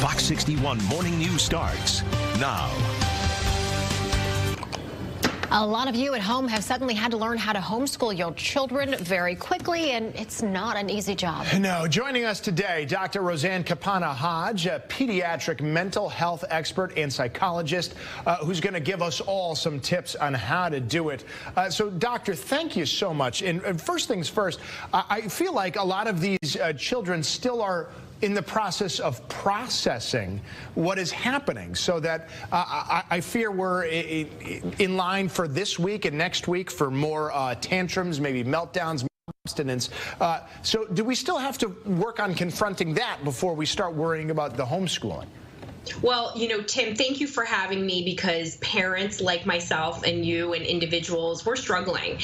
Fox 61 Morning News starts now. A lot of you at home have suddenly had to learn how to homeschool your children very quickly, and it's not an easy job. No. Joining us today, Dr. Roseann Capanna-Hodge, a pediatric mental health expert and psychologist who's going to give us all some tips on how to do it. So, Doctor, thank you so much. And first things first, I feel like a lot of these children still are in the process of processing what is happening, so that I fear we're in line for this week and next week for more tantrums, maybe meltdowns, abstinence. So do we still have to work on confronting that before we start worrying about the homeschooling? Well, you know, Tim, thank you for having me, because parents like myself and you and individuals, we're struggling.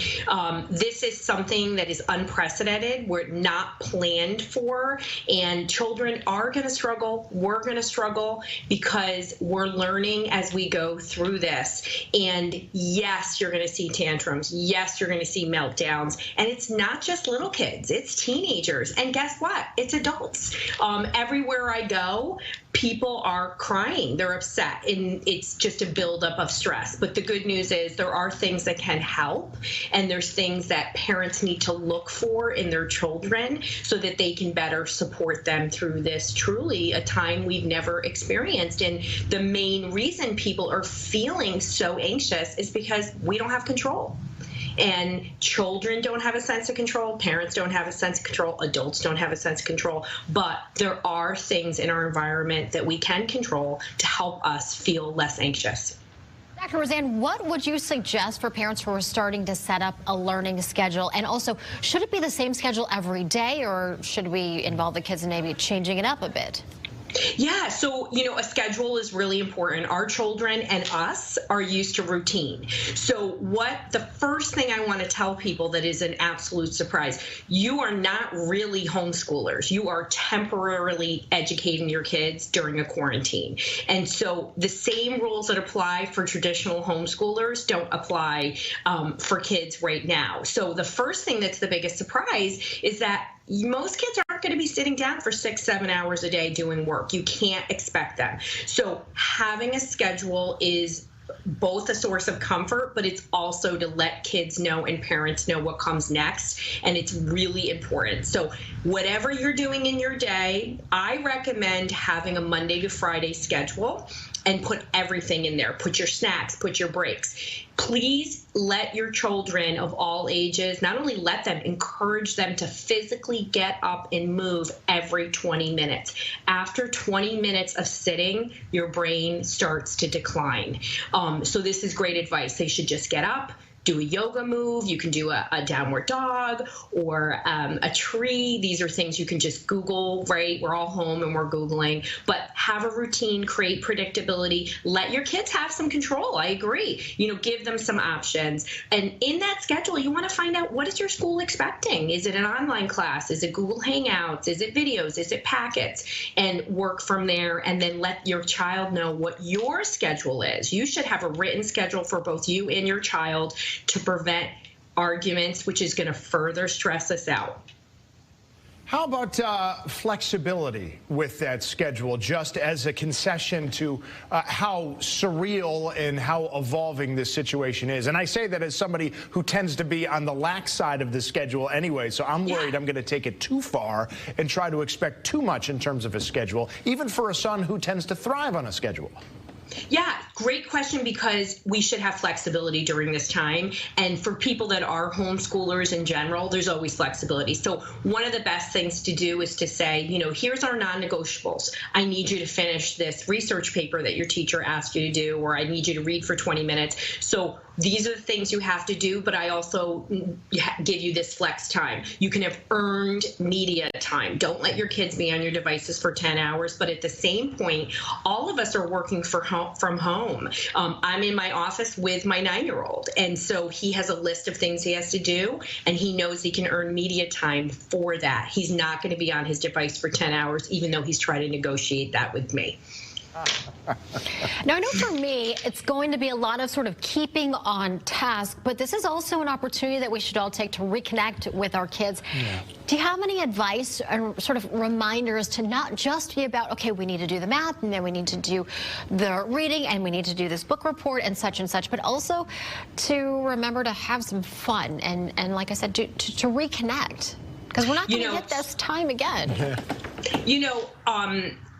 This is something that is unprecedented. We're not planned for, and children are going to struggle. We're going to struggle because we're learning as we go through this. And yes, you're going to see tantrums. Yes, you're going to see meltdowns. And it's not just little kids, it's teenagers. And guess what? It's adults. Everywhere I go, people are crying, they're upset, and it's just a buildup of stress. But the good news is there are things that can help, and there's things that parents need to look for in their children so that they can better support them through this truly a time we've never experienced. And the main reason people are feeling so anxious is because we don't have control. And children don't have a sense of control, parents don't have a sense of control, adults don't have a sense of control, but there are things in our environment that we can control to help us feel less anxious. Dr. Roseann, what would you suggest for parents who are starting to set up a learning schedule? And also, should it be the same schedule every day, or should we involve the kids in maybe changing it up a bit? Yeah, so, you know, a schedule is really important. Our children and us are used to routine. So the first thing I want to tell people that is an absolute surprise, you are not really homeschoolers. You are temporarily educating your kids during a quarantine. And so the same rules that apply for traditional homeschoolers don't apply for kids right now. So the first thing that's the biggest surprise is that most kids aren't going to be sitting down for 6-7 hours a day doing work. You can't expect them. So having a schedule is both a source of comfort, but it's also to let kids know and parents know what comes next, and it's really important. So whatever you're doing in your day, I recommend having a Monday to Friday schedule and put everything in there. Put your snacks, put your breaks. Please let your children of all ages, not only let them, encourage them to physically get up and move every 20 minutes. After 20 minutes of sitting, your brain starts to decline. So this is great advice. They should just get up, do a yoga move. You can do a downward dog or a tree. These are things you can just Google, right? We're all home and we're Googling, but have a routine, create predictability, let your kids have some control. I agree. You know, give them some options. And in that schedule, you want to find out, what is your school expecting? Is it an online class? Is it Google Hangouts? Is it videos? Is it packets? And work from there, and then let your child know what your schedule is. You should have a written schedule for both you and your child to prevent arguments, which is going to further stress us out. How about flexibility with that schedule, just as a concession to how surreal and how evolving this situation is? And I say that as somebody who tends to be on the lax side of the schedule anyway, so I'm worried I'm going to take it too far and try to expect too much in terms of a schedule, even for a son who tends to thrive on a schedule. Yeah, great question, because we should have flexibility during this time. And for people that are homeschoolers in general, there's always flexibility. So one of the best things to do is to say, you know, here's our non-negotiables. I need you to finish this research paper that your teacher asked you to do, or I need you to read for 20 minutes. So these are the things you have to do, but I also give you this flex time. You can have earned media time. Don't let your kids be on your devices for 10 hours, but at the same point, all of us are working from home. I'm in my office with my 9-year-old, and so he has a list of things he has to do, and he knows he can earn media time for that. He's not going to be on his device for 10 hours, even though he's trying to negotiate that with me. Now, I know for me, it's going to be a lot of sort of keeping on task, but this is also an opportunity that we should all take to reconnect with our kids. Yeah. Do you have any advice or sort of reminders to not just be about, okay, we need to do the math, and then we need to do the reading, and we need to do this book report and such, but also to remember to have some fun and like I said, to reconnect? Because we're not going to get this time again.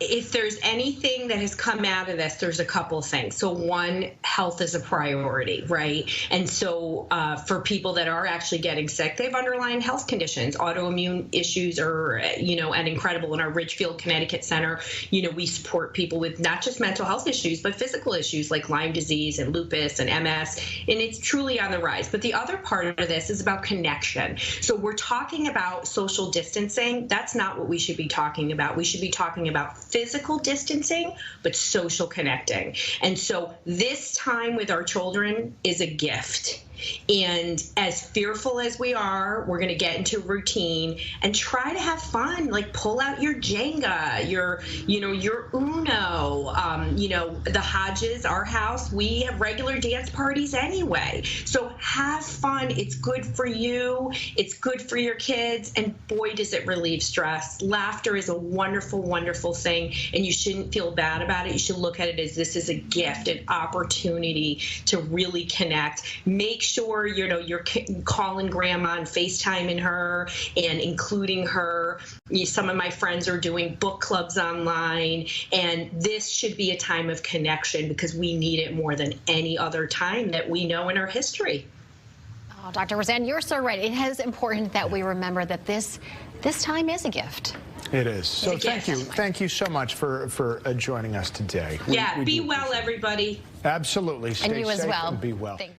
If there's anything that has come out of this, there's a couple of things. So one, health is a priority, right? And so for people that are actually getting sick, they have underlying health conditions. Autoimmune issues are, and incredible. In our Ridgefield, Connecticut Center, we support people with not just mental health issues, but physical issues like Lyme disease and lupus and MS. And it's truly on the rise. But the other part of this is about connection. So we're talking about social distancing. That's not what we should be talking about. We should be talking about physical distancing, but social connecting. And so this time with our children is a gift. And as fearful as we are, we're going to get into routine and try to have fun. Like pull out your Jenga, your Uno. The Hodges, our house, we have regular dance parties anyway. So have fun. It's good for you. It's good for your kids. And boy, does it relieve stress. Laughter is a wonderful, wonderful thing. And you shouldn't feel bad about it. You should look at it as this is a gift, an opportunity to really connect. Make sure you're calling grandma and FaceTiming her and including her. Some of my friends are doing book clubs online, and this should be a time of connection because we need it more than any other time that we know in our history. Oh, Dr. Roseann, you're so right. It is important that we remember that this time is a gift. It is. So thank you so much for joining us today. Be well, everybody. Absolutely. Stay and you safe as well. And be well.